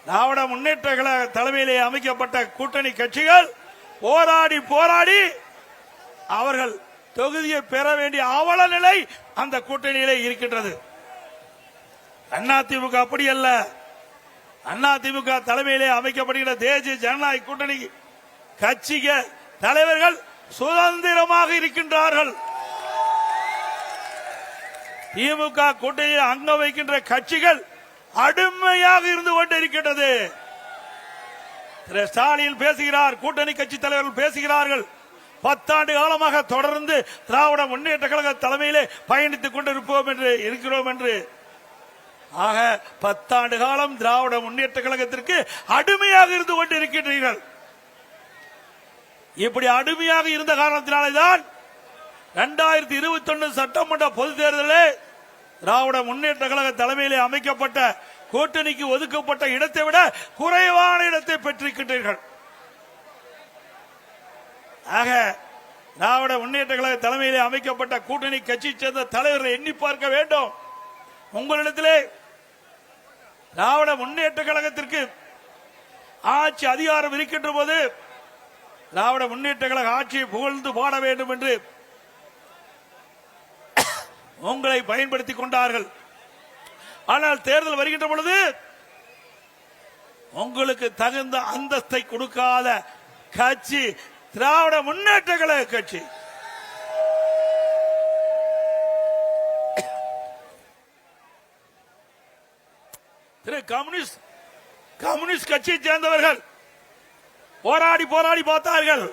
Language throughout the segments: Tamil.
திராவிட முன்னேற்ற கழக தலைமையிலே அமைக்கப்பட்ட கூட்டணி கட்சிகள் போராடி போராடி அவர்கள் தொகுதியை பெற வேண்டிய அவல நிலை அந்த கூட்டணியிலே இருக்கின்றது. அதிமுக அப்படி அல்ல. அதிமுக தலைமையிலே அமைக்கப்படுகிற தேசிய ஜனநாயக கூட்டணி கட்சி தலைவர்கள் சுதந்திரமாக இருக்கின்றார்கள். திமுக கூட்டணியில் அங்க வைக்கின்ற கட்சிகள் அடிமையாக இருந்து கொண்டிருக்கின்றது. திரு ஸ்டாலின் பேசுகிறார், கூட்டணி கட்சி தலைவர்கள் பேசுகிறார்கள், 10 ஆண்டு காலமாக தொடர்ந்து திராவிட முன்னேற்ற கழக தலைமையிலே பயணித்துக் கொண்டிருப்போம் என்று இருக்கிறோம் என்று. ஆக 10 ஆண்டு காலம் திராவிட முன்னேற்ற கழகத்திற்கு அடிமையாக இருந்து கொண்டிருக்கின்றீர்கள். இப்படி அடிமையாக இருந்த காரணத்தினால்தான் 2021 சட்டமன்ற பொதுத் தேர்தலில் திராவிட முன்னேற்ற கழக தலைமையிலே அமைக்கப்பட்ட கூட்டணிக்கு ஒதுக்கப்பட்ட இடத்தை விட குறைவான இடத்தை பெற்றிருக்கின்றீர்கள். ஆக திராவிட முன்னேற்ற கழக தலைமையிலே அமைக்கப்பட்ட கூட்டணி கட்சியை சேர்ந்த தலைவர்களை எண்ணி பார்க்க வேண்டும். உங்களிடத்திலே திராவிட முன்னேற்ற கழகத்திற்கு ஆட்சி அதிகாரம் இருக்கின்ற போது திராவிட முன்னேற்ற கழக ஆட்சியை புகழ்ந்து பாட வேண்டும் என்று உங்களை பயன்படுத்திக் கொண்டார்கள். ஆனால் தேர்தல் வருகின்ற பொழுது உங்களுக்கு தகுந்த அந்தஸ்தை கொடுக்காத கட்சி திராவிட முன்னேற்ற கழக கட்சி. திரு கம்யூனிஸ்ட் கட்சியை சேர்ந்தவர்கள் போராடி போராடி பார்த்தார்கள்.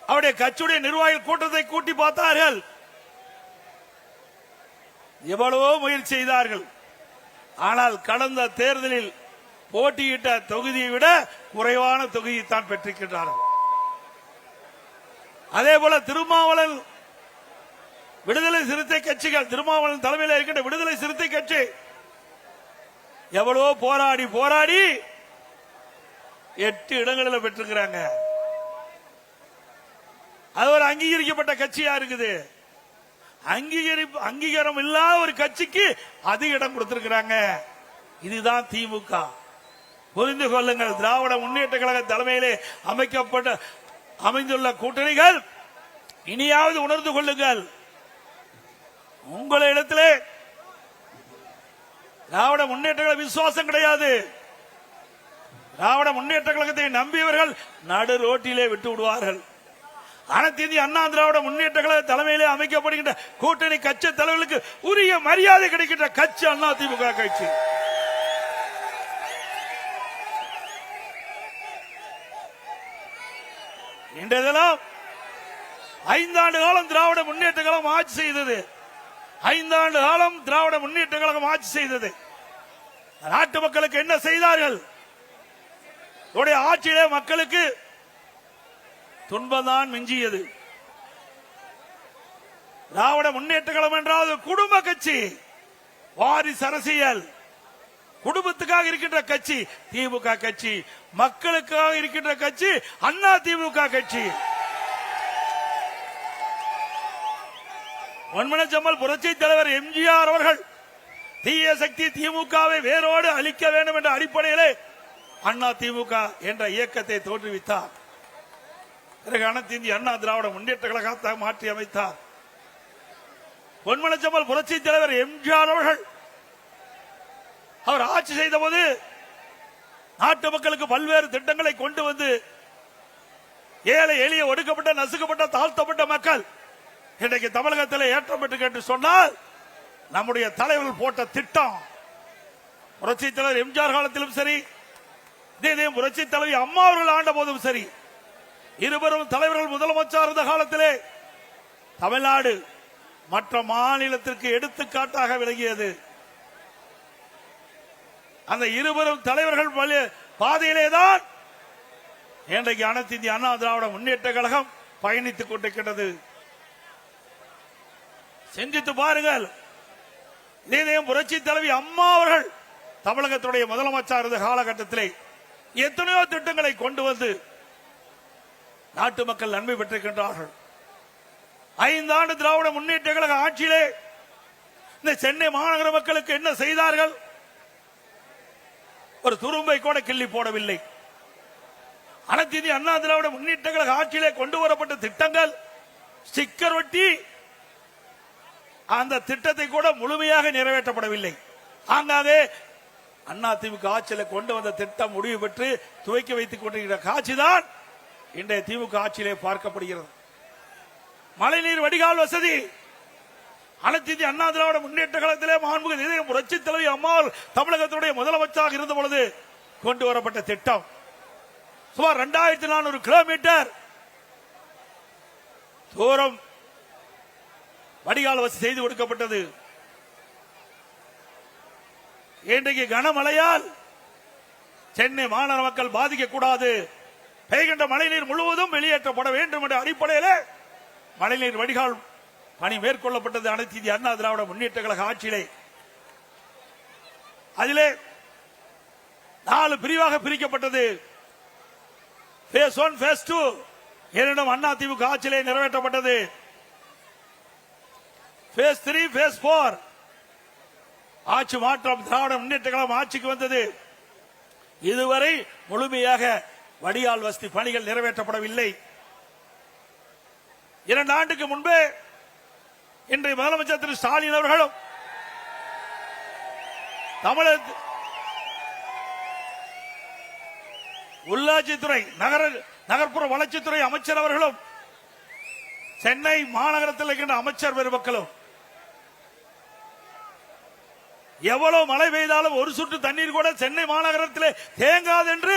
அவருடைய கட்சியுடைய நிர்வாகிகள் கூட்டத்தை கூட்டி பார்த்தார்கள். எவ்வளவோ முயற்சி செய்தார்கள். ஆனால் கடந்த தேர்தலில் போட்டியிட்ட தொகுதியை விட குறைவான தொகுதியை தான் பெற்றிருக்கிறார்கள். அதே போல திருமாவளவன் விடுதலை சிறுத்தை கட்சிகள், திருமாவளவன் தலைமையில் இருக்கின்ற விடுதலை சிறுத்தை கட்சி எவ்வளவோ போராடி போராடி 8 இடங்களில் பெற்றிருக்கிறாங்க. அது ஒரு அங்கீகரிக்கப்பட்ட கட்சியா இருக்குது. அங்கீகாரம் இல்லாத ஒரு கட்சிக்கு அதிக இடம் கொடுத்திருக்கிறாங்க. இதுதான் திமுக. புரிந்து கொள்ளுங்கள். திராவிட முன்னேற்ற கழக தலைமையிலே அமைந்துள்ள கூட்டணிகள் இனியாவது உணர்ந்து கொள்ளுங்கள். உங்களிடத்திலே திராவிட முன்னேற்ற கழக விசுவாசம் கிடையாது. திராவிட முன்னேற்ற கழகத்தை நம்பியவர்கள் நடு ரோட்டிலே விட்டு விடுவார்கள். அனைத்து இந்திய அண்ணா திராவிட முன்னேற்ற கழக தலைமையிலே அமைக்கப்படுகின்ற கூட்டணி கட்சி தலைவர்களுக்கு உரிய மரியாதை கிடைக்கின்ற கட்சி அண்ணா திமுக கட்சி. இன்றையெல்லாம் 5 ஆண்டு காலம் திராவிட முன்னேற்ற கழகம் ஆட்சி செய்தது. 5 ஆண்டு காலம் திராவிட முன்னேற்ற கழகம் ஆட்சி செய்தது. நாட்டு மக்களுக்கு என்ன செய்தார்கள்? ஆட்சியிலே மக்களுக்கு துன்பம்தான் மிஞ்சியது. திராவிட முன்னேற்ற கழகம் என்றால் குடும்ப கட்சி, வாரிசு அரசியல், குடும்பத்துக்காக இருக்கின்ற கட்சி திமுக கட்சி, மக்களுக்காக இருக்கின்ற கட்சி அண்ணா திமுக கட்சி. பொன்மனச்செம்மல் புரட்சி தலைவர் எம்ஜிஆர் அவர்கள் தீய சக்தி திமுகவை வேரோடு அழிக்க வேண்டும் என்ற அடிப்படையிலே அண்ணா திமுக என்ற இயக்கத்தை தோற்றுவித்தார். பிறகு அனைத்து இந்திய அண்ணா திராவிட முன்னேற்ற கழகத்தை மாற்றி அமைத்தார். பொன்மனச்செம்மல் புரட்சி தலைவர் எம்ஜிஆர் அவர்கள் அவர் ஆட்சி செய்த போது நாட்டு மக்களுக்கு பல்வேறு திட்டங்களை கொண்டு வந்து ஏழை எளிய ஒடுக்கப்பட்ட நசுக்கப்பட்ட தாழ்த்தப்பட்ட மக்கள் இன்றைக்கு தமிழகத்தில் ஏற்றம் பெற்று கேட்டு சொன்னால் நம்முடைய தலைவர்கள் போட்ட திட்டம். புரட்சி தலைவர் எம்ஜிஆர் காலத்திலும் சரி, இதே புரட்சி தலைவி அம்மா அவர்கள் ஆண்ட போதும் சரி, இருவரும் தலைவர்கள் முதலமைச்சர் இருந்த காலத்திலே தமிழ்நாடு மற்ற மாநிலத்திற்கு எடுத்துக்காட்டாக விளங்கியது. அந்த இருவரும் தலைவர்கள் பாதையிலேதான் இன்றைக்கு அனைத்து இந்திய அண்ணா திராவிட முன்னேற்ற கழகம் பயணித்துக் கொண்டிருக்கிறது. சிந்தித்து பாருங்கள். இதே புரட்சி தலைவி அம்மா அவர்கள் தமிழகத்துடைய முதலமைச்சர் இருந்த காலகட்டத்திலே எத்தனையோ திட்டங்களை கொண்டு வந்து நாட்டு மக்கள் நன்மை பெற்றிருக்கின்றார்கள். 5 ஆண்டு திராவிட முன்னேற்ற கழக ஆட்சியிலே இந்த சென்னை மாநகர மக்களுக்கு என்ன செய்தார்கள்? ஒரு துரும்பை கூட கிள்ளி போடவில்லை. அனைத்து இந்திய அண்ணா திராவிட முன்னேற்ற கழக ஆட்சியிலே கொண்டு வரப்பட்ட திட்டங்கள் ஸ்டிக்கர் ஒட்டி அந்த திட்டத்தை கூட முழுமையாக நிறைவேற்றப்படவில்லை. ஆங்காங்கே அதிமுக ஆட்சியில் கொண்டு வந்த திட்டம் முடிவு பெற்று துவக்கி வைத்துக் கொண்டிருக்கிற காட்சிதான் இன்றைய திமுக ஆட்சியிலே பார்க்கப்படுகிறது. மழைநீர் வடிகால் வசதி அனைத்து இந்திய அண்ணா திராவிட முன்னேற்ற கழகத்திலே மாண்புமிகு புரட்சி தலைவி அம்மாள் தமிழகத்துடைய முதலமைச்சராக இருந்த பொழுது கொண்டு வரப்பட்ட திட்டம் சுமார் 2400 கிலோமீட்டர் தூரம் வடிகால் வசதி செய்து கொடுக்கப்பட்டது. இன்றைக்கு கனமழையால் சென்னை மாநகர மக்கள் பாதிக்கக்கூடாது, பெய்கின்ற மழைநீர் முழுவதும் வெளியேற்றப்பட வேண்டும் என்ற அடிப்படையில் மழைநீர் வடிகால் பணி மேற்கொள்ளப்பட்டது அனைத்து இந்திய அண்ணா திராவிட முன்னேற்ற கழக ஆட்சியிலே. அதிலே 4 பிரிவாக பிரிக்கப்பட்டது. பேஸ் 1 பேஸ் 2 இரண்டும் அண்ணா திமுக ஆட்சியிலே நிறைவேற்றப்பட்டது. பேஸ் 3 பேஸ் 4 ஆட்சி மாற்றம் திராவிட முன்னேற்ற கழகம் ஆட்சிக்கு வந்தது. இதுவரை முழுமையாக வடிகால் வசதி பணிகள் நிறைவேற்றப்படவில்லை. 2 ஆண்டுக்கு முன்பே இன்றைய முதலமைச்சர் திரு ஸ்டாலின் அவர்களும் தமிழக உள்ளாட்சித்துறை நகர்ப்புற வளர்ச்சித்துறை அமைச்சர் அவர்களும் சென்னை மாநகரத்தில் இருக்கின்ற அமைச்சர் பெருமக்களும் எவ்வளவு மழை பெய்தாலும் ஒரு சொட்டு தண்ணீர் கூட சென்னை மாநகரத்தில் தேங்காது என்று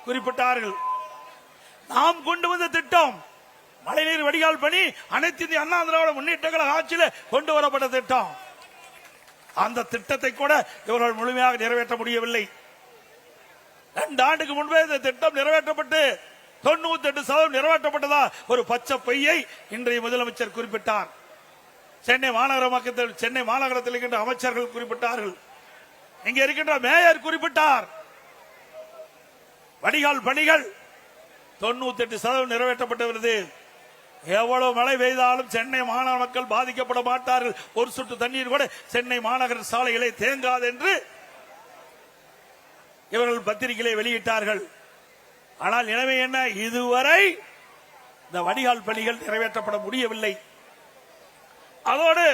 குறிப்பிட்டார்கள். நாம் கொண்டு வந்த திட்டம் மழைநீர் வடிகால் பணி அனைத்து இந்திய அண்ணா திராவிட முன்னேற்ற கழக ஆட்சியில் கொண்டு வரப்பட்ட திட்டம். அந்த திட்டத்தை கூட இவர்கள் முழுமையாக நிறைவேற்ற முடியவில்லை. 2 ஆண்டுக்கு முன்பே இந்த திட்டம் நிறைவேற்றப்பட்டு 98% நிறைவேற்றப்பட்டதா ஒரு பச்சை பொய்யை இன்றைய முதலமைச்சர் குறிப்பிட்டார். சென்னை மாநகரத்தில் இருக்கின்ற அமைச்சர்கள் குறிப்பிட்டார்கள், இங்கே இருக்கின்ற மேயர் குறிப்பிட்டார். வடிகால் பணிகள் 98% நிறைவேற்றப்பட்டு எவ்வளவு மழை பெய்தாலும் சென்னை மாநகர மக்கள் பாதிக்கப்பட மாட்டார்கள், ஒரு சொட்டு தண்ணீர் கூட சென்னை மாநகர சாலைகளை தேங்காது என்று இவர்கள் பத்திரிகையை வெளியிட்டார்கள். ஆனால் நிலைமை என்ன? இதுவரை இந்த வடிகால் பணிகள் நிறைவேற்றப்பட முடியவில்லை. அதோடு